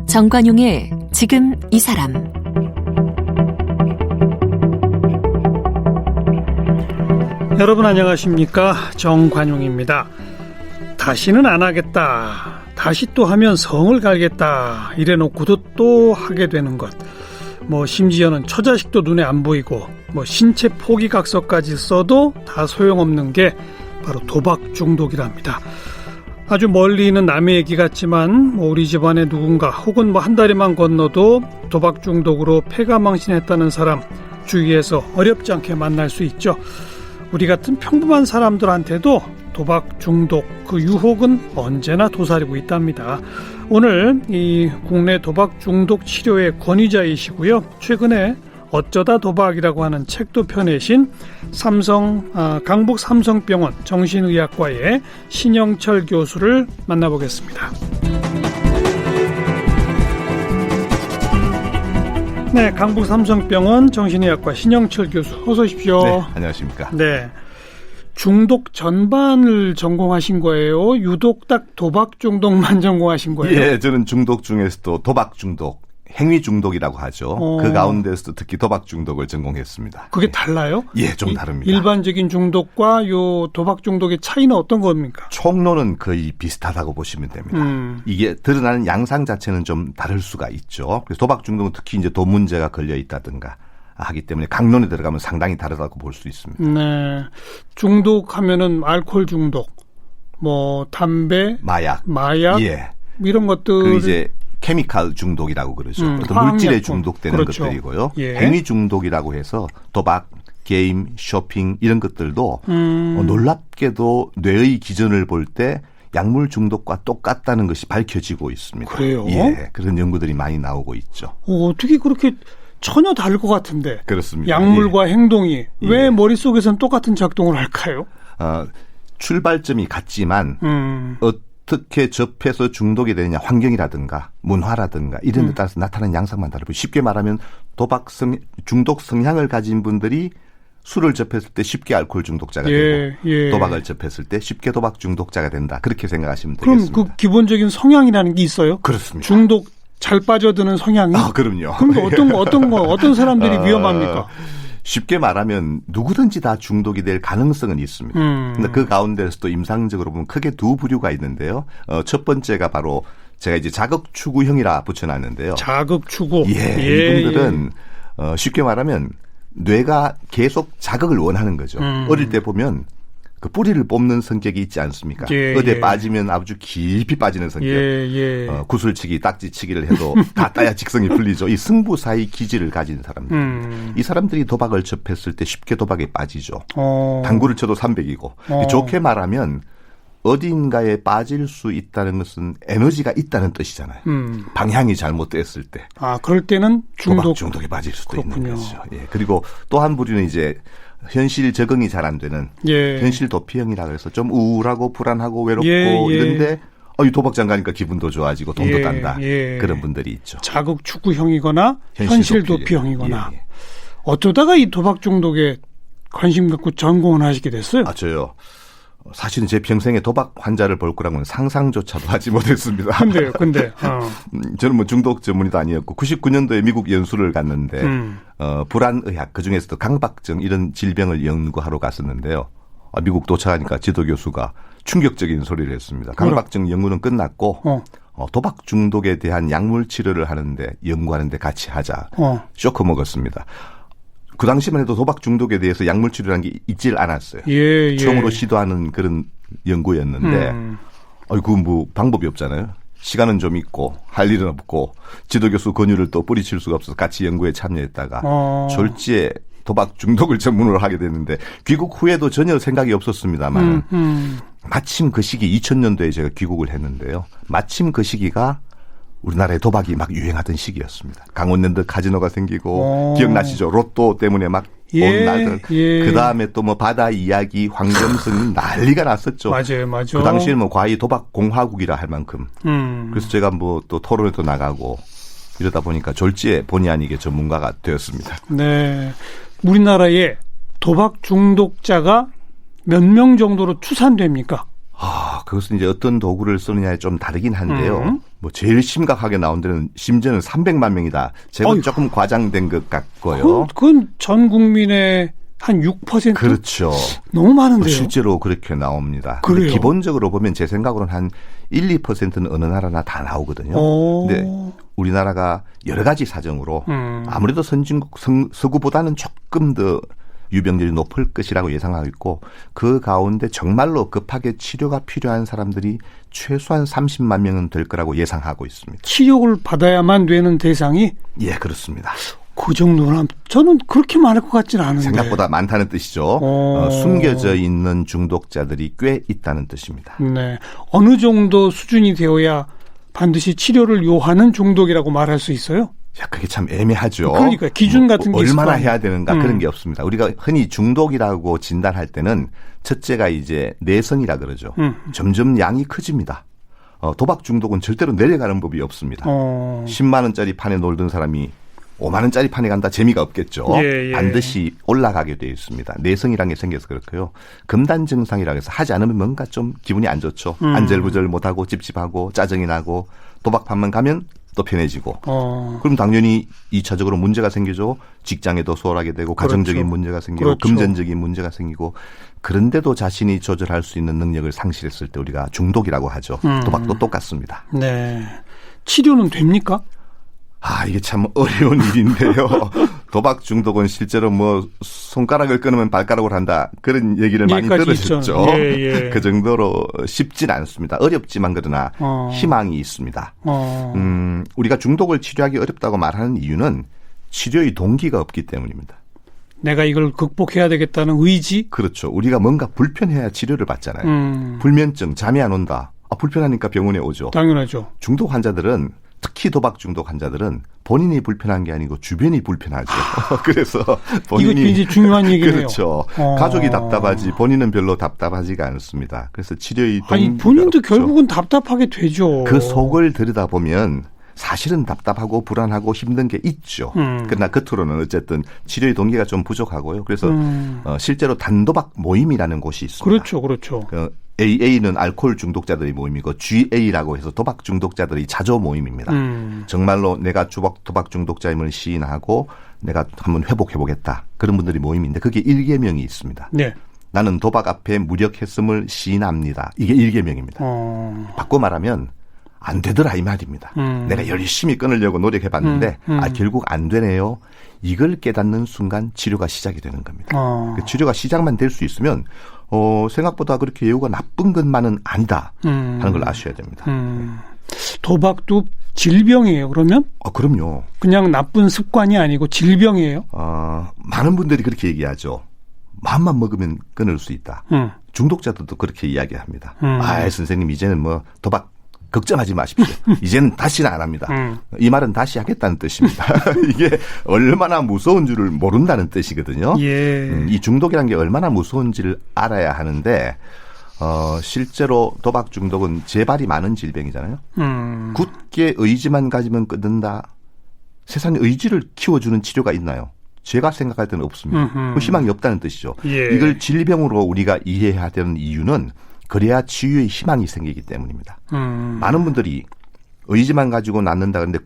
정관용의 지금 이 사람. 여러분 안녕하십니까? 정관용입니다. 다시는 안 하겠다. 다시 또 하면 성을 갈겠다. 이래놓고도 또 하게 되는 것. 심지어는 처자식도 눈에 안 보이고 신체 포기각서까지 써도 다 소용없는 게 바로 도박 중독이랍니다. 아주 멀리 있는 남의 얘기 같지만 우리 집안의 누군가 혹은 한 다리만 건너도 도박 중독으로 폐가망신했다는 사람 주위에서 어렵지 않게 만날 수 있죠. 우리 같은 평범한 사람들한테도 도박 중독 그 유혹은 언제나 도사리고 있답니다. 오늘 이 국내 도박 중독 치료의 권위자이시고요. 최근에 어쩌다 도박이라고 하는 책도 펴내신 강북 삼성병원 정신의학과의 신영철 교수를 만나보겠습니다. 네, 강북 삼성병원 정신의학과 신영철 교수 어서 오십시오. 네, 안녕하십니까. 네, 중독 전반을 전공하신 거예요? 유독 딱 도박 중독만 전공하신 거예요? 예, 저는 중독 중에서도 도박 중독, 행위 중독이라고 하죠. 그 가운데서도 특히 도박 중독을 전공했습니다. 그게 달라요? 예, 좀 다릅니다. 일반적인 중독과 요 도박 중독의 차이는 어떤 겁니까? 총론은 거의 비슷하다고 보시면 됩니다. 이게 드러나는 양상 자체는 좀 다를 수가 있죠. 그래서 도박 중독은 특히 이제 돈 문제가 걸려 있다든가 하기 때문에 강론에 들어가면 상당히 다르다고 볼 수 있습니다. 네, 중독하면은 알코올 중독, 담배, 마약, 예, 이런 것들 이제 케미칼 중독이라고 그러죠. 어떤 물질에 중독되는 그렇죠. 것들이고요. 예. 행위 중독이라고 해서 도박, 게임, 쇼핑 이런 것들도 놀랍게도 뇌의 기전을 볼 때 약물 중독과 똑같다는 것이 밝혀지고 있습니다. 그래요? 예, 그런 연구들이 많이 나오고 있죠. 어떻게 그렇게 전혀 다를 것 같은데. 그렇습니다. 약물과 예. 행동이 왜 머릿속에서는 똑같은 작동을 할까요? 출발점이 같지만 어떻게 접해서 중독이 되느냐, 환경이라든가 문화라든가 이런 데 따라서 나타나는 양상만 다르고, 쉽게 말하면 중독 성향을 가진 분들이 술을 접했을 때 쉽게 알코올 중독자가 되고 도박을 접했을 때 쉽게 도박 중독자가 된다. 그렇게 생각하시면 되겠습니다. 그럼 그 기본적인 성향이라는 게 있어요? 그렇습니다. 중독 잘 빠져드는 성향이? 그럼요. 그럼 어떤 사람들이 위험합니까? 쉽게 말하면 누구든지 다 중독이 될 가능성은 있습니다. 근데 그 가운데서도 임상적으로 보면 크게 두 부류가 있는데요. 첫 번째가 바로 제가 이제 자극추구형이라 붙여놨는데요. 자극추구. 이분들은 쉽게 말하면 뇌가 계속 자극을 원하는 거죠. 어릴 때 보면 그 뿌리를 뽑는 성격이 있지 않습니까? 어디에 빠지면 아주 깊이 빠지는 성격. 구슬치기, 딱지치기를 해도 다 따야 직성이 풀리죠. 이 승부사의 기질을 가진 사람들. 이 사람들이 도박을 접했을 때 쉽게 도박에 빠지죠. 당구를 쳐도 300이고. 좋게 말하면 어딘가에 빠질 수 있다는 것은 에너지가 있다는 뜻이잖아요. 방향이 잘못됐을 때. 그럴 때는 도박 중독에 빠질 수도 있는 거죠. 예. 그리고 또 한 부류는 이제 현실 적응이 잘 안 되는 현실 도피형이라고 해서 좀 우울하고 불안하고 외롭고 이런데 이 도박장 가니까 기분도 좋아지고 돈도 딴다. 그런 분들이 있죠. 자극 추구형이거나 현실 도피형이거나. 어쩌다가 이 도박 중독에 관심 갖고 전공을 하시게 됐어요? 저요. 사실은 제 평생에 도박 환자를 볼 거라고는 상상조차도 하지 못했습니다. 근데. 저는 중독 전문의도 아니었고 99년도에 미국 연수를 갔는데 불안의학, 그중에서도 강박증 이런 질병을 연구하러 갔었는데요. 미국 도착하니까 지도 교수가 충격적인 소리를 했습니다. 강박증 연구는 끝났고 도박 중독에 대한 약물 치료를 하는데 연구하는데 같이 하자. 쇼크 먹었습니다. 그 당시만 해도 도박 중독에 대해서 약물 치료라는 게 있질 않았어요. 처음으로 시도하는 그런 연구였는데 그건 방법이 없잖아요. 시간은 좀 있고 할 일은 없고 지도교수 권유를 또 뿌리칠 수가 없어서 같이 연구에 참여했다가 졸지에 도박 중독을 전문으로 하게 됐는데 귀국 후에도 전혀 생각이 없었습니다만 마침 그 시기 2000년도에 제가 귀국을 했는데요. 마침 그 시기가 우리나라에 도박이 막 유행하던 시기였습니다. 강원랜드 카지노가 생기고 기억나시죠? 로또 때문에 막 온 날들. 그다음에 또 바다 이야기, 황금성 난리가 났었죠. 맞아요. 그 당시에는 과히 도박 공화국이라 할 만큼. 그래서 제가 또 토론에도 나가고 이러다 보니까 졸지에 본의 아니게 전문가가 되었습니다. 네. 우리나라에 도박 중독자가 몇 명 정도로 추산됩니까? 그것은 이제 어떤 도구를 쓰느냐에 좀 다르긴 한데요. 뭐 제일 심각하게 나온 데는 심지어는 300만 명이다. 제가 조금 과장된 것 같고요. 그건 전 국민의 한 6%? 그렇죠. 너무 많은데요. 실제로 그렇게 나옵니다. 그래요? 기본적으로 보면 제 생각으로는 한 1, 2%는 어느 나라나 다 나오거든요. 근데 우리나라가 여러 가지 사정으로 아무래도 선진국 서구보다는 조금 더 유병률이 높을 것이라고 예상하고 있고 그 가운데 정말로 급하게 치료가 필요한 사람들이 최소한 30만 명은 될 거라고 예상하고 있습니다. 치료를 받아야만 되는 대상이? 예, 그렇습니다. 그 정도는 저는 그렇게 많을 것 같지는 않은데. 생각보다 많다는 뜻이죠. 숨겨져 있는 중독자들이 꽤 있다는 뜻입니다. 네. 어느 정도 수준이 되어야 반드시 치료를 요하는 중독이라고 말할 수 있어요? 야, 그게 참 애매하죠. 그러니까 기준 같은 게 얼마나 있을 해야 되는가 그런 게 없습니다. 우리가 흔히 중독이라고 진단할 때는 첫째가 이제 내성이라 그러죠. 점점 양이 커집니다. 도박 중독은 절대로 내려가는 법이 없습니다. 10만 원짜리 판에 놀던 사람이 5만 원짜리 판에 간다 재미가 없겠죠. 예. 반드시 올라가게 되어 있습니다. 내성이라는 게 생겨서 그렇고요. 금단 증상이라고 해서 하지 않으면 뭔가 좀 기분이 안 좋죠. 안절부절 못하고 찝찝하고 짜증이 나고 도박판만 가면 또 편해지고. 그럼 당연히 2차적으로 문제가 생기죠. 직장에도 소홀하게 되고 가정적인 문제가 생기고 금전적인 문제가 생기고 그런데도 자신이 조절할 수 있는 능력을 상실했을 때 우리가 중독이라고 하죠. 도박도 똑같습니다. 네. 치료는 됩니까? 이게 참 어려운 일인데요. 도박 중독은 실제로 뭐 손가락을 끊으면 발가락으로 한다. 그런 얘기를 많이 들으셨죠. 예. 그 정도로 쉽진 않습니다. 어렵지만 그러나 희망이 있습니다. 우리가 중독을 치료하기 어렵다고 말하는 이유는 치료의 동기가 없기 때문입니다. 내가 이걸 극복해야 되겠다는 의지? 그렇죠. 우리가 뭔가 불편해야 치료를 받잖아요. 불면증, 잠이 안 온다. 불편하니까 병원에 오죠. 당연하죠. 중독 환자들은 특히 도박 중독 환자들은 본인이 불편한 게 아니고 주변이 불편하죠. 그래서 본인이 이거 굉장히 중요한 얘기네요. 그렇죠. 가족이 답답하지 본인은 별로 답답하지가 않습니다. 그래서 치료의 동기가 본인도 없죠. 결국은 답답하게 되죠. 그 속을 들여다보면 사실은 답답하고 불안하고 힘든 게 있죠. 그러나 겉으로는 어쨌든 치료의 동기가 좀 부족하고요. 그래서 실제로 단도박 모임이라는 곳이 있습니다. 그렇죠. AA는 알코올 중독자들의 모임이고 GA라고 해서 도박 중독자들의 자조 모임입니다. 정말로 내가 도박 중독자임을 시인하고 내가 한번 회복해보겠다. 그런 분들이 모임인데 그게 1계명이 있습니다. 네. 나는 도박 앞에 무력했음을 시인합니다. 이게 1계명입니다. 바꿔 말하면 안 되더라 이 말입니다. 내가 열심히 끊으려고 노력해봤는데 결국 안 되네요. 이걸 깨닫는 순간 치료가 시작이 되는 겁니다. 그 치료가 시작만 될 수 있으면 생각보다 그렇게 예후가 나쁜 것만은 아니다 하는 걸 아셔야 됩니다. 도박도 질병이에요, 그러면? 그럼요. 그냥 나쁜 습관이 아니고 질병이에요? 많은 분들이 그렇게 얘기하죠. 마음만 먹으면 끊을 수 있다. 중독자들도 그렇게 이야기합니다. 선생님 이제는 뭐 도박 걱정하지 마십시오. 이제는 다시는 안 합니다. 이 말은 다시 하겠다는 뜻입니다. 이게 얼마나 무서운 줄을 모른다는 뜻이거든요. 예. 이 중독이라는 게 얼마나 무서운지를 알아야 하는데 실제로 도박 중독은 재발이 많은 질병이잖아요. 굳게 의지만 가지면 끊는다. 세상에 의지를 키워주는 치료가 있나요? 제가 생각할 때는 없습니다. 희망이 없다는 뜻이죠. 예. 이걸 질병으로 우리가 이해해야 되는 이유는 그래야 치유의 희망이 생기기 때문입니다. 많은 분들이 의지만 가지고 낫는다 그런데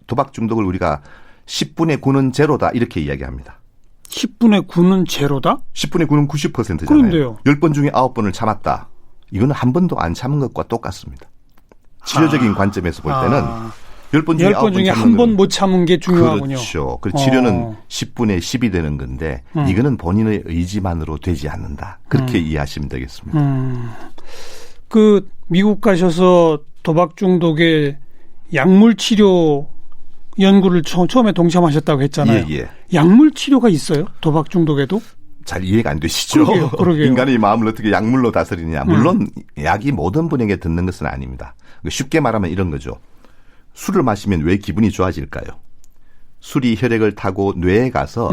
도박 중독을 우리가 10분의 9는 제로다 이렇게 이야기합니다. 10분의 9는 제로다? 10분의 9는 90%잖아요. 그런데요. 10번 중에 9번을 참았다. 이거는 한 번도 안 참은 것과 똑같습니다. 치료적인 관점에서 볼 때는 10번 중에 9번 중에 한 번 못 참은 게 중요하군요. 그렇죠. 그 치료는 10분의 10이 되는 건데 이거는 본인의 의지만으로 되지 않는다. 그렇게 이해하시면 되겠습니다. 그 미국 가셔서 도박 중독의 약물 치료 연구를 처음에 동참하셨다고 했잖아요. 예. 약물 치료가 있어요? 도박 중독에도? 잘 이해가 안 되시죠? 그러게요. 인간의 마음을 어떻게 약물로 다스리느냐. 물론 약이 모든 분에게 듣는 것은 아닙니다. 쉽게 말하면 이런 거죠. 술을 마시면 왜 기분이 좋아질까요? 술이 혈액을 타고 뇌에 가서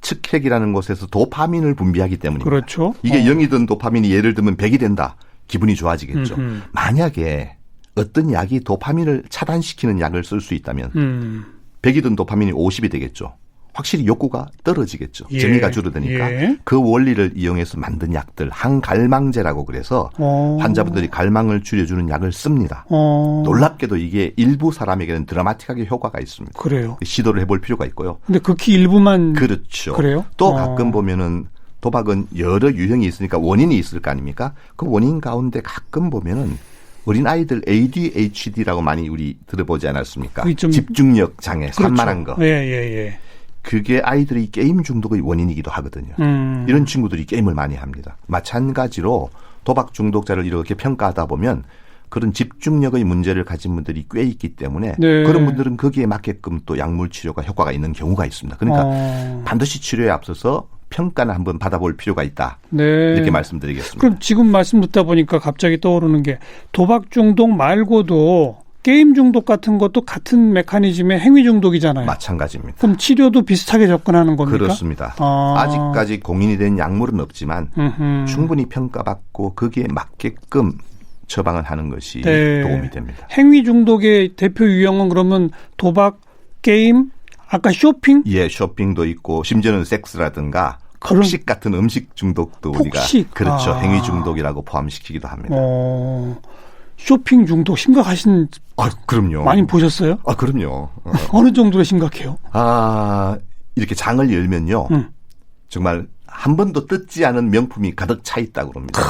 측핵이라는 곳에서 도파민을 분비하기 때문입니다. 그렇죠. 이게 0이든 도파민이 예를 들면 100이 된다. 기분이 좋아지겠죠. 만약에 어떤 약이 도파민을 차단시키는 약을 쓸 수 있다면 100이 든 도파민이 50이 되겠죠. 확실히 욕구가 떨어지겠죠. 예. 재미가 줄어드니까. 예. 그 원리를 이용해서 만든 약들, 항갈망제라고 그래서 환자분들이 갈망을 줄여주는 약을 씁니다. 놀랍게도 이게 일부 사람에게는 드라마틱하게 효과가 있습니다. 그래요. 시도를 해볼 필요가 있고요. 근데 극히 일부만. 그렇죠. 그래요? 또 가끔 보면은 도박은 여러 유형이 있으니까 원인이 있을 거 아닙니까? 그 원인 가운데 가끔 보면은 어린아이들 ADHD라고 많이 우리 들어보지 않았습니까? 집중력 장애, 그렇죠. 산만한 거. 예. 그게 아이들이 게임 중독의 원인이기도 하거든요. 이런 친구들이 게임을 많이 합니다. 마찬가지로 도박 중독자를 이렇게 평가하다 보면 그런 집중력의 문제를 가진 분들이 꽤 있기 때문에 네. 그런 분들은 거기에 맞게끔 또 약물 치료가 효과가 있는 경우가 있습니다. 그러니까 반드시 치료에 앞서서 평가는 한번 받아볼 필요가 있다. 네. 이렇게 말씀드리겠습니다. 그럼 지금 말씀 듣다 보니까 갑자기 떠오르는 게 도박 중독 말고도 게임 중독 같은 것도 같은 메커니즘의 행위 중독이잖아요. 마찬가지입니다. 그럼 치료도 비슷하게 접근하는 겁니까? 그렇습니다. 아직까지 공인이 된 약물은 없지만 충분히 평가받고 거기에 맞게끔 처방을 하는 것이 네. 도움이 됩니다. 행위 중독의 대표 유형은 그러면 도박, 게임, 아까 쇼핑? 예, 쇼핑도 있고 심지어는 섹스라든가 폭식 같은 음식 중독도 폭식. 우리가 그렇죠. 행위 중독이라고 포함시키기도 합니다. 쇼핑 중독 심각하신. 그럼요. 많이 보셨어요? 그럼요. 어느 정도로 심각해요? 이렇게 장을 열면요. 정말 한 번도 뜯지 않은 명품이 가득 차 있다고 그럽니다.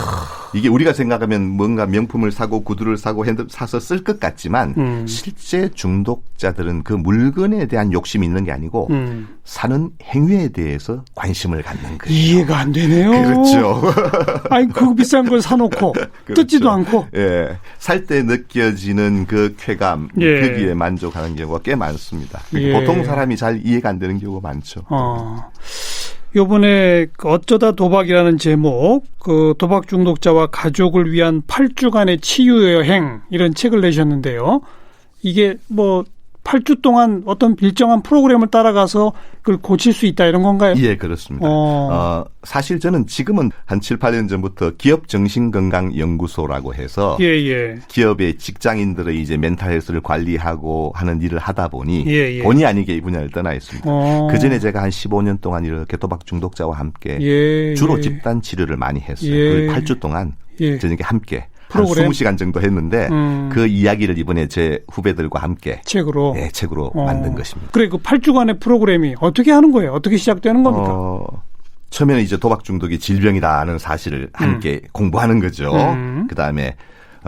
이게 우리가 생각하면 뭔가 명품을 사고 구두를 사고 사서 쓸 것 같지만 실제 중독자들은 그 물건에 대한 욕심이 있는 게 아니고 사는 행위에 대해서 관심을 갖는 거예요. 이해가 안 되네요. 그렇죠. 아니 그 비싼 걸 사놓고 그렇죠. 뜯지도 않고. 예, 살 때 느껴지는 그 쾌감, 예. 거기에 만족하는 경우가 꽤 많습니다. 예. 보통 사람이 잘 이해가 안 되는 경우가 많죠. 요번에 어쩌다 도박이라는 제목, 그 도박 중독자와 가족을 위한 8주간의 치유 여행 이런 책을 내셨는데요. 이게 뭐 8주 동안 어떤 일정한 프로그램을 따라가서 그걸 고칠 수 있다 이런 건가요? 예, 그렇습니다. 사실 저는 지금은 한 7, 8년 전부터 기업정신건강연구소라고 해서 기업의 직장인들의 이제 멘탈 헬스를 관리하고 하는 일을 하다 보니 본의 아니게 이 분야를 떠나 있습니다. 그전에 제가 한 15년 동안 이렇게 도박 중독자와 함께 주로 집단 치료를 많이 했어요. 그 8주 동안 저녁에 함께 프로그램? 한 20시간 정도 했는데 그 이야기를 이번에 제 후배들과 함께 책으로 만든 것입니다. 그래 그 8주간의 프로그램이 어떻게 하는 거예요? 어떻게 시작되는 겁니까? 처음에는 이제 도박 중독이 질병이다는 사실을 함께 공부하는 거죠. 그다음에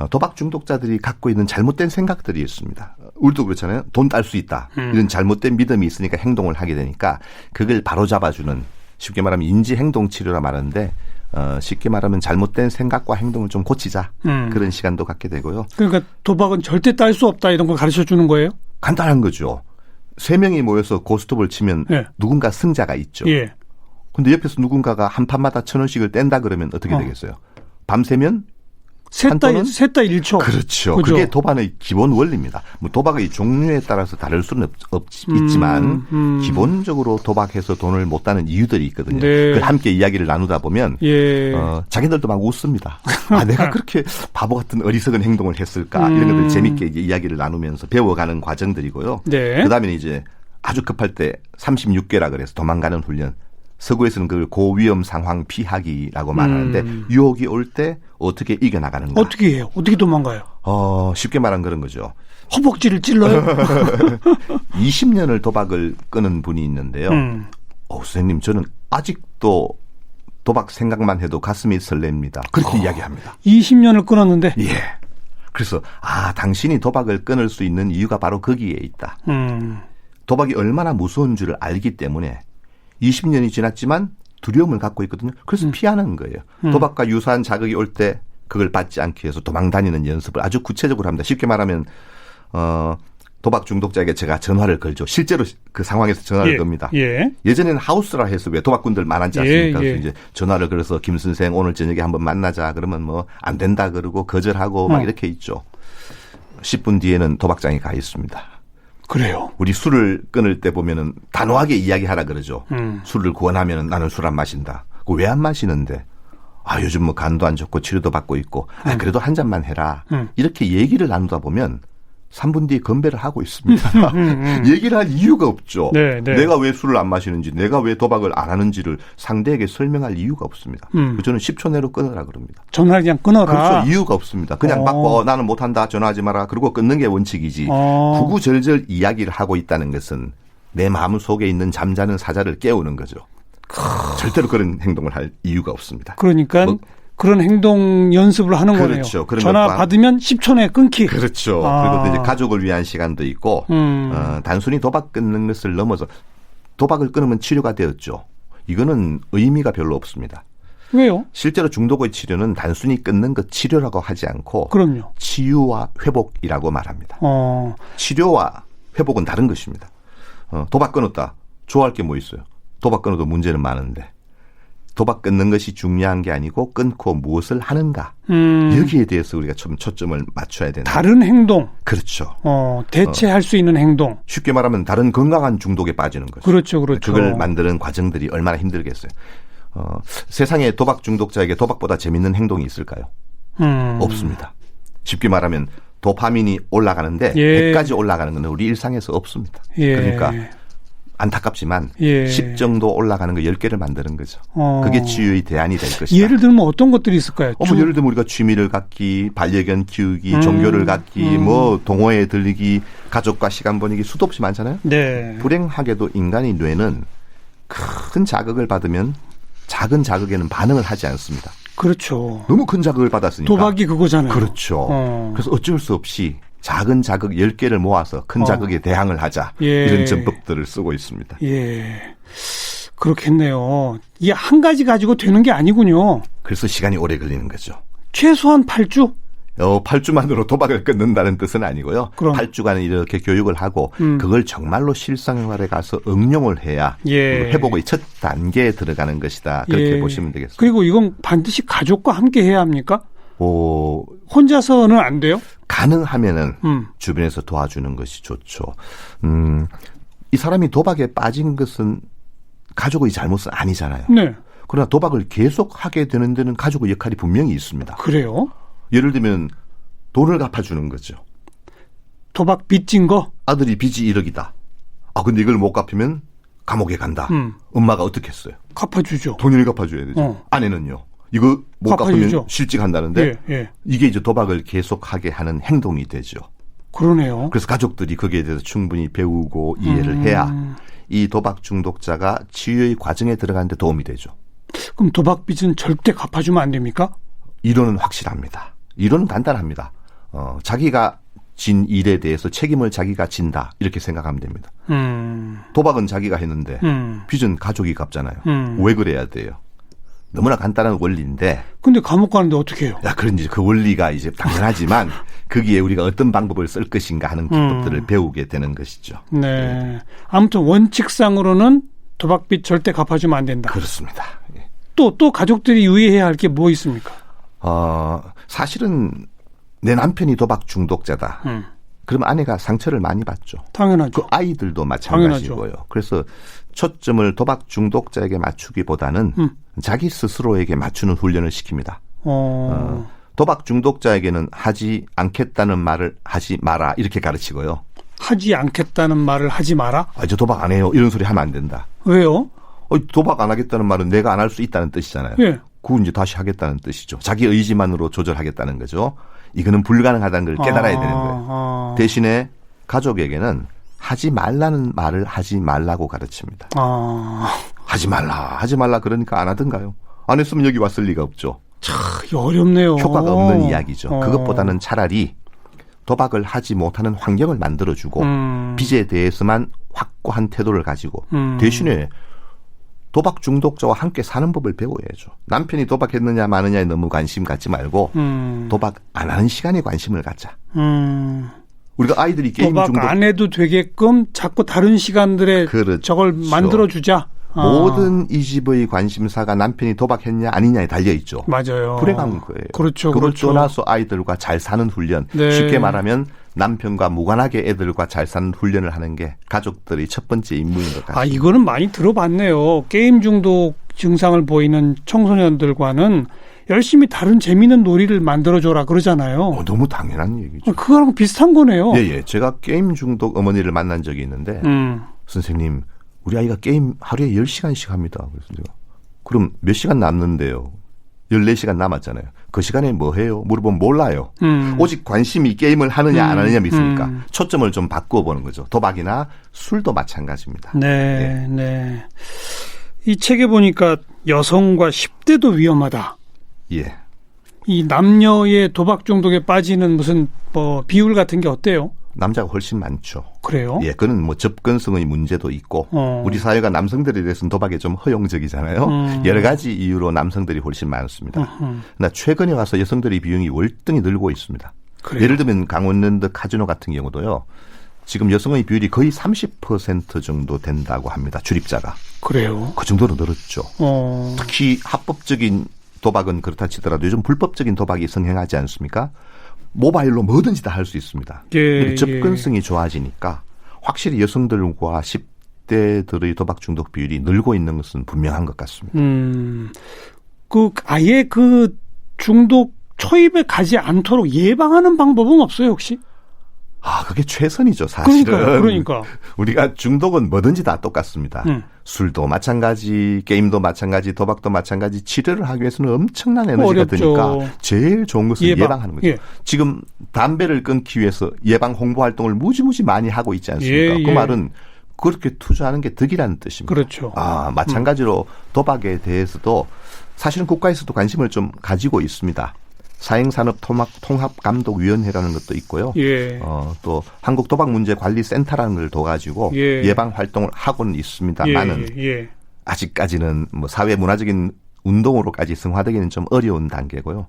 도박 중독자들이 갖고 있는 잘못된 생각들이 있습니다. 우리도 그렇잖아요. 돈 딸 수 있다. 이런 잘못된 믿음이 있으니까 행동을 하게 되니까 그걸 바로잡아주는 쉽게 말하면 인지행동치료라 말하는데 쉽게 말하면 잘못된 생각과 행동을 좀 고치자. 그런 시간도 갖게 되고요. 그러니까 도박은 절대 딸 수 없다 이런 걸 가르쳐 주는 거예요? 간단한 거죠. 3명이 모여서 고스톱을 치면 누군가 승자가 있죠. 근데 옆에서 누군가가 한 판마다 1,000원씩을 뗀다 그러면 어떻게 되겠어요? 밤새면 셋 다 1초. 그렇죠. 그죠? 그게 도박의 기본 원리입니다. 뭐 도박의 종류에 따라서 다를 수는 있지만 기본적으로 도박해서 돈을 못 따는 이유들이 있거든요. 그걸 함께 이야기를 나누다 보면 자기들도 막 웃습니다. 내가 그렇게 바보 같은 어리석은 행동을 했을까 이런 것들 재밌게 이제 이야기를 나누면서 배워가는 과정들이고요. 그다음에 이제 아주 급할 때 36개라 그래서 도망가는 훈련. 서구에서는 그걸 고위험 상황 피하기라고 말하는데 유혹이 올 때 어떻게 이겨나가는가. 어떻게 해요? 어떻게 도망가요? 쉽게 말하면 그런 거죠. 허벅지를 찔러요? 20년을 도박을 끄는 분이 있는데요. 선생님 저는 아직도 도박 생각만 해도 가슴이 설렙니다. 그렇게 이야기합니다. 20년을 끊었는데? 예. 그래서 당신이 도박을 끊을 수 있는 이유가 바로 거기에 있다. 도박이 얼마나 무서운 줄을 알기 때문에 20년이 지났지만 두려움을 갖고 있거든요. 그래서 피하는 거예요. 도박과 유사한 자극이 올 때 그걸 받지 않기 위해서 도망다니는 연습을 아주 구체적으로 합니다. 쉽게 말하면 도박 중독자에게 제가 전화를 걸죠. 실제로 그 상황에서 전화를 겁니다. 예전에는 하우스라 해서 왜 도박꾼들 많았지 않습니까? 그래서 이제 전화를 걸어서 김 선생 오늘 저녁에 한번 만나자 그러면 뭐 안 된다 그러고 거절하고 막 이렇게 있죠. 10분 뒤에는 도박장에 가 있습니다. 그래요. 우리 술을 끊을 때 보면은 단호하게 이야기하라 그러죠. 술을 권하면은 나는 술 안 마신다. 왜 안 마시는데? 요즘 뭐 간도 안 좋고 치료도 받고 있고. 그래도 한 잔만 해라. 이렇게 얘기를 나누다 보면 3분 뒤에 건배를 하고 있습니다. 얘기를 할 이유가 없죠. 네, 네. 내가 왜 술을 안 마시는지, 내가 왜 도박을 안 하는지를 상대에게 설명할 이유가 없습니다. 저는 10초 내로 끊으라 그럽니다. 전화를 그냥 끊어라. 그렇죠. 이유가 없습니다. 그냥 받고 나는 못한다, 전화하지 마라. 그리고 끊는 게 원칙이지. 구구절절 이야기를 하고 있다는 것은 내 마음 속에 있는 잠자는 사자를 깨우는 거죠. 절대로 그런 행동을 할 이유가 없습니다. 그러니까 그런 행동 연습을 하는 그렇죠. 거네요. 전화 받으면 10초 내에 끊기. 그렇죠. 그리고 또 이제 가족을 위한 시간도 있고 단순히 도박 끊는 것을 넘어서 도박을 끊으면 치료가 되었죠. 이거는 의미가 별로 없습니다. 왜요? 실제로 중독의 치료는 단순히 끊는 것 치료라고 하지 않고 그럼요. 치유와 회복이라고 말합니다. 치료와 회복은 다른 것입니다. 도박 끊었다. 좋아할 게 뭐 있어요? 도박 끊어도 문제는 많은데 도박 끊는 것이 중요한 게 아니고 끊고 무엇을 하는가 여기에 대해서 우리가 좀 초점을 맞춰야 되는 다른 행동. 그렇죠. 대체할 수 있는 행동. 쉽게 말하면 다른 건강한 중독에 빠지는 거죠. 그렇죠. 그렇죠. 그걸 만드는 과정들이 얼마나 힘들겠어요. 세상에 도박 중독자에게 도박보다 재밌는 행동이 있을까요? 없습니다. 쉽게 말하면 도파민이 올라가는데 100까지 올라가는 건 우리 일상에서 없습니다. 그러니까 안타깝지만 10 정도 올라가는 거 10개를 만드는 거죠. 그게 치유의 대안이 될 것이다. 예를 들면 어떤 것들이 있을까요? 예를 들면 우리가 취미를 갖기, 반려견 키우기, 종교를 갖기, 뭐 동호회에 들리기, 가족과 시간 보내기 수도 없이 많잖아요. 네. 불행하게도 인간의 뇌는 큰 자극을 받으면 작은 자극에는 반응을 하지 않습니다. 그렇죠. 너무 큰 자극을 받았으니까. 도박이 그거잖아요. 그렇죠. 그래서 어쩔 수 없이 작은 자극 10개를 모아서 큰 자극에 대항을 하자. 이런 전법들을 쓰고 있습니다. 그렇겠네요. 이게 한 가지 가지고 되는 게 아니군요. 그래서 시간이 오래 걸리는 거죠. 최소한 8주? 8주만으로 도박을 끊는다는 뜻은 아니고요. 그럼. 8주간 이렇게 교육을 하고 그걸 정말로 실생활에 가서 응용을 해야 회복의 첫 단계에 들어가는 것이다. 그렇게 보시면 되겠습니다. 그리고 이건 반드시 가족과 함께 해야 합니까? 혼자서는 안 돼요? 가능하면은 주변에서 도와주는 것이 좋죠. 이 사람이 도박에 빠진 것은 가족의 잘못은 아니잖아요. 네. 그러나 도박을 계속 하게 되는 데는 가족의 역할이 분명히 있습니다. 그래요? 예를 들면 돈을 갚아주는 거죠. 도박 빚진 거? 아들이 빚이 1억이다. 근데 이걸 못 갚으면 감옥에 간다. 엄마가 어떻게 했어요? 갚아주죠. 돈을 갚아줘야 되죠. 아내는요. 이거 못 갚으면 실직한다는데 이게 이제 도박을 계속하게 하는 행동이 되죠. 그러네요. 그래서 가족들이 거기에 대해서 충분히 배우고 이해를 해야 이 도박 중독자가 치유의 과정에 들어가는 데 도움이 되죠. 그럼 도박 빚은 절대 갚아주면 안 됩니까? 이론은 확실합니다. 이론은 간단합니다. 자기가 진 일에 대해서 책임을 자기가 진다 이렇게 생각하면 됩니다. 도박은 자기가 했는데 빚은 가족이 갚잖아요. 왜 그래야 돼요? 너무나 간단한 원리인데. 근데 감옥 가는데 어떻게 해요? 그런 이제 그 원리가 이제 당연하지만 거기에 우리가 어떤 방법을 쓸 것인가 하는 기법들을 배우게 되는 것이죠. 네. 아무튼 원칙상으로는 도박빚 절대 갚아주면 안 된다. 그렇습니다. 또 가족들이 유의해야 할 게 뭐 있습니까? 사실은 내 남편이 도박 중독자다. 그럼 아내가 상처를 많이 받죠. 당연하죠. 그 아이들도 마찬가지고요. 당연하죠. 그래서 초점을 도박 중독자에게 맞추기보다는 자기 스스로에게 맞추는 훈련을 시킵니다. 도박 중독자에게는 하지 않겠다는 말을 하지 마라 이렇게 가르치고요. 하지 않겠다는 말을 하지 마라? 저 도박 안 해요. 이런 소리 하면 안 된다. 왜요? 도박 안 하겠다는 말은 내가 안 할 수 있다는 뜻이잖아요. 그건 이제 다시 하겠다는 뜻이죠. 자기 의지만으로 조절하겠다는 거죠. 이거는 불가능하다는 걸 깨달아야 되는 거예요. 대신에 가족에게는 하지 말라는 말을 하지 말라고 가르칩니다. 하지 말라 그러니까 안 하던가요? 안 했으면 여기 왔을 리가 없죠. 참 어렵네요. 효과가 없는 이야기죠. 그것보다는 차라리 도박을 하지 못하는 환경을 만들어주고 빚에 대해서만 확고한 태도를 가지고 대신에 도박 중독자와 함께 사는 법을 배워야죠. 남편이 도박했느냐 마느냐에 너무 관심 갖지 말고 도박 안 하는 시간에 관심을 갖자. 우리가 아이들이 게임 도박 중독 안 해도 되게끔 자꾸 다른 시간들에 그렇죠. 저걸 만들어주자. 모든 이 집의 관심사가 남편이 도박했냐 아니냐에 달려있죠. 맞아요. 불행한 거예요. 그렇죠. 그걸 그렇죠. 떠나서 아이들과 잘 사는 훈련. 쉽게 말하면 남편과 무관하게 애들과 잘 사는 훈련을 하는 게 가족들의 첫 번째 임무인 것 같습니다. 이거는 많이 들어봤네요. 게임 중독 증상을 보이는 청소년들과는 열심히 다른 재미있는 놀이를 만들어줘라 그러잖아요. 너무 당연한 얘기죠. 그거랑 비슷한 거네요. 예. 제가 게임 중독 어머니를 만난 적이 있는데 선생님 우리 아이가 게임 하루에 10시간씩 합니다. 그래서 제가 그럼 몇 시간 남는데요? 14시간 남았잖아요. 그 시간에 뭐 해요? 물어보면 몰라요. 오직 관심이 게임을 하느냐 안 하느냐 믿습니까? 초점을 좀 바꿔보는 거죠. 도박이나 술도 마찬가지입니다. 네, 네. 이 책에 보니까 여성과 10대도 위험하다. 예. 이 남녀의 도박 중독에 빠지는 무슨 비율 같은 게 어때요? 남자가 훨씬 많죠. 그래요? 예, 그는 뭐 접근성의 문제도 있고 우리 사회가 남성들에 대해서는 도박에 좀 허용적이잖아요. 여러 가지 이유로 남성들이 훨씬 많습니다. 그러나 최근에 와서 여성들의 비중이 월등히 늘고 있습니다. 그래요? 예를 들면 강원랜드 카지노 같은 경우도요. 지금 여성의 비율이 거의 30% 정도 된다고 합니다. 출입자가. 그래요? 그 정도로 늘었죠. 특히 합법적인 도박은 그렇다 치더라도 요즘 불법적인 도박이 성행하지 않습니까? 모바일로 뭐든지 다 할 수 있습니다. 예, 접근성이 좋아지니까 확실히 여성들과 10대들의 도박 중독 비율이 늘고 있는 것은 분명한 것 같습니다. 아예 그 중독 초입에 가지 않도록 예방하는 방법은 없어요, 혹시? 그게 최선이죠, 사실은. 그러니까. 우리가 중독은 뭐든지 다 똑같습니다. 술도 마찬가지, 게임도 마찬가지, 도박도 마찬가지, 치료를 하기 위해서는 엄청난 에너지가 드니까 제일 좋은 것은 예방하는 거죠. 지금 담배를 끊기 위해서 예방 홍보 활동을 무지무지 많이 하고 있지 않습니까? 그 말은 그렇게 투자하는 게 덕이라는 뜻입니다. 그렇죠. 마찬가지로 도박에 대해서도 사실은 국가에서도 관심을 좀 가지고 있습니다. 사행산업통합감독위원회라는 것도 있고요. 또 한국도박문제관리센터라는 걸 둬가지고 예방 활동을 하고는 있습니다만은 아직까지는 뭐 사회 문화적인 운동으로까지 승화되기는 좀 어려운 단계고요.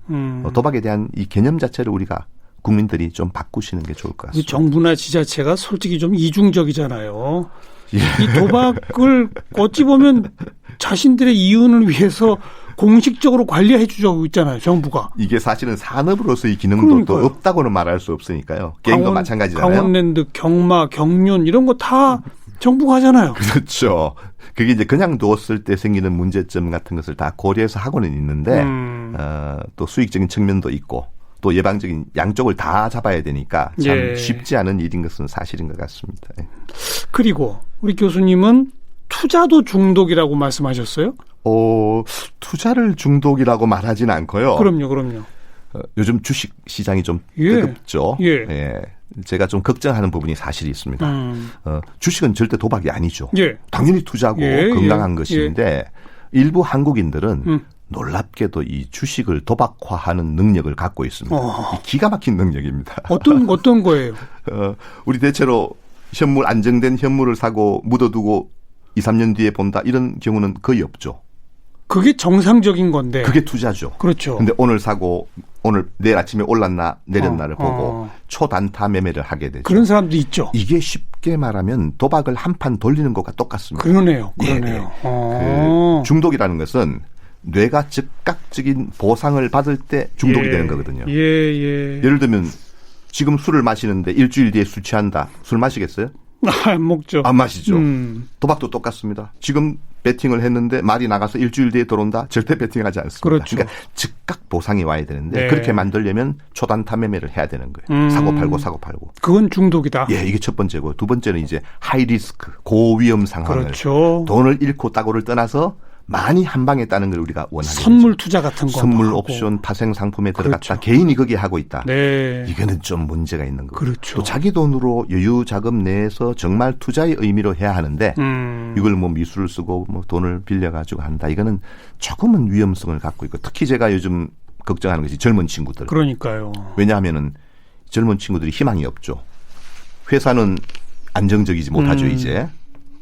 도박에 대한 이 개념 자체를 우리가 국민들이 좀 바꾸시는 게 좋을 것 같습니다. 정부나 지자체가 솔직히 좀 이중적이잖아요. 이 도박을 어찌 보면 자신들의 이윤을 위해서 공식적으로 관리해 주자고 있잖아요, 정부가. 이게 사실은 산업으로서의 기능도 또 없다고는 말할 수 없으니까요. 게임도 마찬가지잖아요. 강원랜드, 경마, 경륜 이런 거 다 정부가 하잖아요. 그렇죠. 그게 이제 그냥 두었을 때 생기는 문제점 같은 것을 다 고려해서 하고는 있는데 또 수익적인 측면도 있고 또 예방적인 양쪽을 다 잡아야 되니까 참 쉽지 않은 일인 것은 사실인 것 같습니다. 그리고 우리 교수님은 투자도 중독이라고 말씀하셨어요? 투자를 중독이라고 말하진 않고요. 그럼요. 요즘 주식 시장이 좀 뜨겁죠. 제가 좀 걱정하는 부분이 사실이 있습니다. 주식은 절대 도박이 아니죠. 당연히 투자고 건강한 것인데 일부 한국인들은 놀랍게도 이 주식을 도박화하는 능력을 갖고 있습니다. 기가 막힌 능력입니다. 어떤 거예요? 우리 대체로 현물 안정된 현물을 사고 묻어두고 2, 3년 뒤에 본다 이런 경우는 거의 없죠. 그게 정상적인 건데. 그게 투자죠. 그렇죠. 근데 오늘 사고 오늘 내일 아침에 올랐나 내렸나를 보고 초단타 매매를 하게 되죠. 그런 사람도 있죠. 이게 쉽게 말하면 도박을 한 판 돌리는 것과 똑같습니다. 그러네요. 그 중독이라는 것은 뇌가 즉각적인 보상을 받을 때 중독이 되는 거거든요. 예를 들면 지금 술을 마시는데 일주일 뒤에 술 취한다. 술 마시겠어요? 안 먹죠. 안 마시죠. 도박도 똑같습니다. 지금 배팅을 했는데 말이 나가서 일주일 뒤에 들어온다. 절대 배팅하지 않습니다. 그렇죠. 그러니까 즉각 보상이 와야 되는데 그렇게 만들려면 초단타 매매를 해야 되는 거예요. 사고 팔고. 그건 중독이다. 이게 첫 번째고 두 번째는 이제 하이 리스크, 고위험 상황을 돈을 잃고 따고를 떠나서 많이 한 방에 따는 걸 우리가 원하는 선물 투자 같은 거. 선물 옵션 파생 상품에 들어갔다. 개인이 거기에 하고 있다. 이거는 좀 문제가 있는 거고. 또 자기 돈으로 여유 자금 내에서 정말 투자의 의미로 해야 하는데 이걸 뭐 미술을 쓰고 뭐 돈을 빌려가지고 한다. 이거는 조금은 위험성을 갖고 있고 특히 제가 요즘 걱정하는 것이 젊은 친구들. 그러니까요. 왜냐하면은 젊은 친구들이 희망이 없죠. 회사는 안정적이지 못하죠 이제.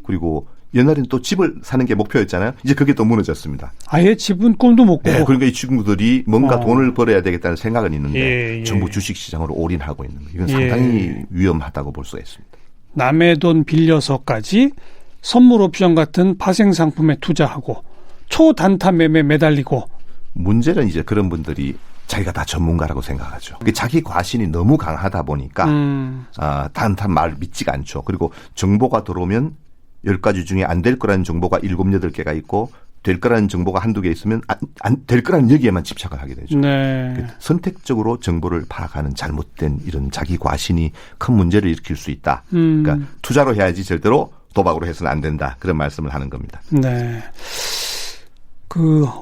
그리고 옛날에는 또 집을 사는 게 목표였잖아요. 이제 그게 또 무너졌습니다. 아예 집은 꿈도 못 꾸고. 그러니까 이 친구들이 뭔가 돈을 벌어야 되겠다는 생각은 있는데 전부 주식시장으로 올인하고 있는 거예요. 이건 상당히 위험하다고 볼 수가 있습니다. 남의 돈 빌려서까지 선물 옵션 같은 파생 상품에 투자하고 초단타 매매 매달리고. 문제는 이제 그런 분들이 자기가 다 전문가라고 생각하죠. 자기 과신이 너무 강하다 보니까 단타 말 믿지가 않죠. 그리고 정보가 들어오면 10가지 중에 안 될 거라는 정보가 7, 8개가 있고 될 거라는 정보가 한두 개 있으면 안 될 거라는 얘기에만 집착을 하게 되죠. 네. 선택적으로 정보를 파악하는 잘못된 이런 자기 과신이 큰 문제를 일으킬 수 있다. 그러니까 투자로 해야지 절대로 도박으로 해서는 안 된다. 그런 말씀을 하는 겁니다. 네.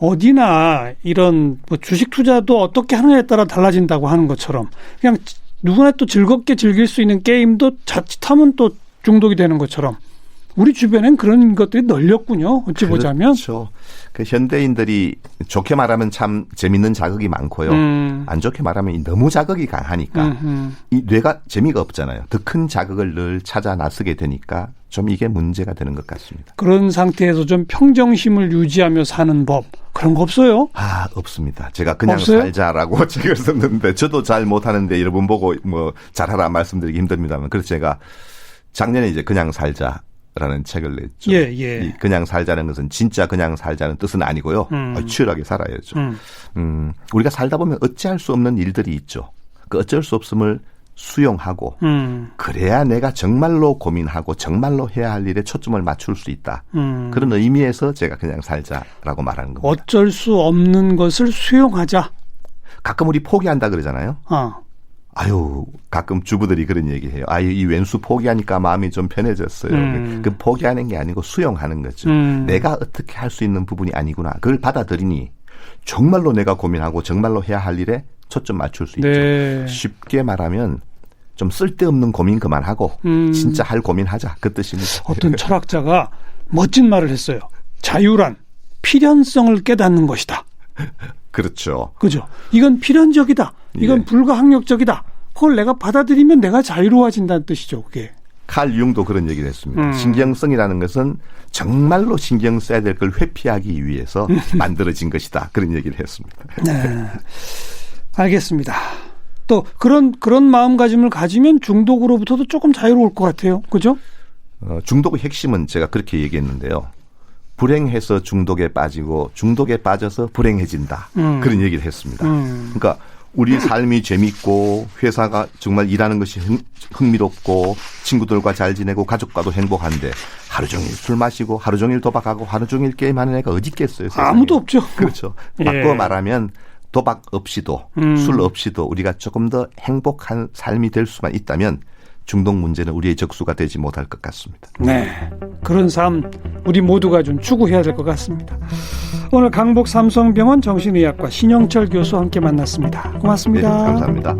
어디나 이런 뭐 주식 투자도 어떻게 하느냐에 따라 달라진다고 하는 것처럼 그냥 누구나 또 즐겁게 즐길 수 있는 게임도 자칫하면 또 중독이 되는 것처럼 우리 주변엔 그런 것들이 널렸군요. 어찌 보자면. 그렇죠. 현대인들이 좋게 말하면 참 재밌는 자극이 많고요. 안 좋게 말하면 너무 자극이 강하니까 이 뇌가 재미가 없잖아요. 더 큰 자극을 늘 찾아 나서게 되니까 좀 이게 문제가 되는 것 같습니다. 그런 상태에서 좀 평정심을 유지하며 사는 법 그런 거 없어요? 없습니다. 제가 그냥 없어요? 살자라고 책을 썼는데 저도 잘 못하는데 여러분 보고 뭐 잘하라 말씀드리기 힘듭니다만 그래서 제가 작년에 이제 그냥 살자. 라는 책을 냈죠. 예. 이 그냥 살자는 것은 진짜 그냥 살자는 뜻은 아니고요. 치열하게 살아야죠. 우리가 살다 보면 어찌할 수 없는 일들이 있죠. 그 어쩔 수 없음을 수용하고 그래야 내가 정말로 고민하고 정말로 해야 할 일에 초점을 맞출 수 있다. 그런 의미에서 제가 그냥 살자라고 말하는 겁니다. 어쩔 수 없는 것을 수용하자. 가끔 우리 포기한다 그러잖아요. 가끔 주부들이 그런 얘기해요. 이 왼수 포기하니까 마음이 좀 편해졌어요. 그 포기하는 게 아니고 수용하는 거죠. 내가 어떻게 할 수 있는 부분이 아니구나. 그걸 받아들이니 정말로 내가 고민하고 정말로 해야 할 일에 초점 맞출 수 네. 있죠. 쉽게 말하면 좀 쓸데없는 고민 그만하고 진짜 할 고민하자. 그 뜻입니다. 어떤 철학자가 멋진 말을 했어요. 자유란 필연성을 깨닫는 것이다. 그렇죠. 그죠? 이건 필연적이다. 이건 불가항력적이다. 그걸 내가 받아들이면 내가 자유로워진다는 뜻이죠. 그게. 칼 융도 그런 얘기를 했습니다. 신경성이라는 것은 정말로 신경 써야 될 걸 회피하기 위해서 만들어진 것이다. 그런 얘기를 했습니다. 네. 알겠습니다. 또 그런 마음가짐을 가지면 중독으로부터도 조금 자유로울 것 같아요. 그죠? 중독의 핵심은 제가 그렇게 얘기했는데요. 불행해서 중독에 빠지고 중독에 빠져서 불행해진다. 그런 얘기를 했습니다. 그러니까 우리 삶이 재밌고 회사가 정말 일하는 것이 흥미롭고 친구들과 잘 지내고 가족과도 행복한데 하루 종일 술 마시고 하루 종일 도박하고 하루 종일 게임하는 애가 어디 있겠어요. 세상에. 아무도 없죠. 그렇죠. 바꿔 말하면 도박 없이도 술 없이도 우리가 조금 더 행복한 삶이 될 수만 있다면 중독 문제는 우리의 적수가 되지 못할 것 같습니다. 네, 그런 삶 우리 모두가 좀 추구해야 될 것 같습니다. 오늘 강북 삼성병원 정신의학과 신영철 교수와 함께 만났습니다. 고맙습니다. 네, 감사합니다.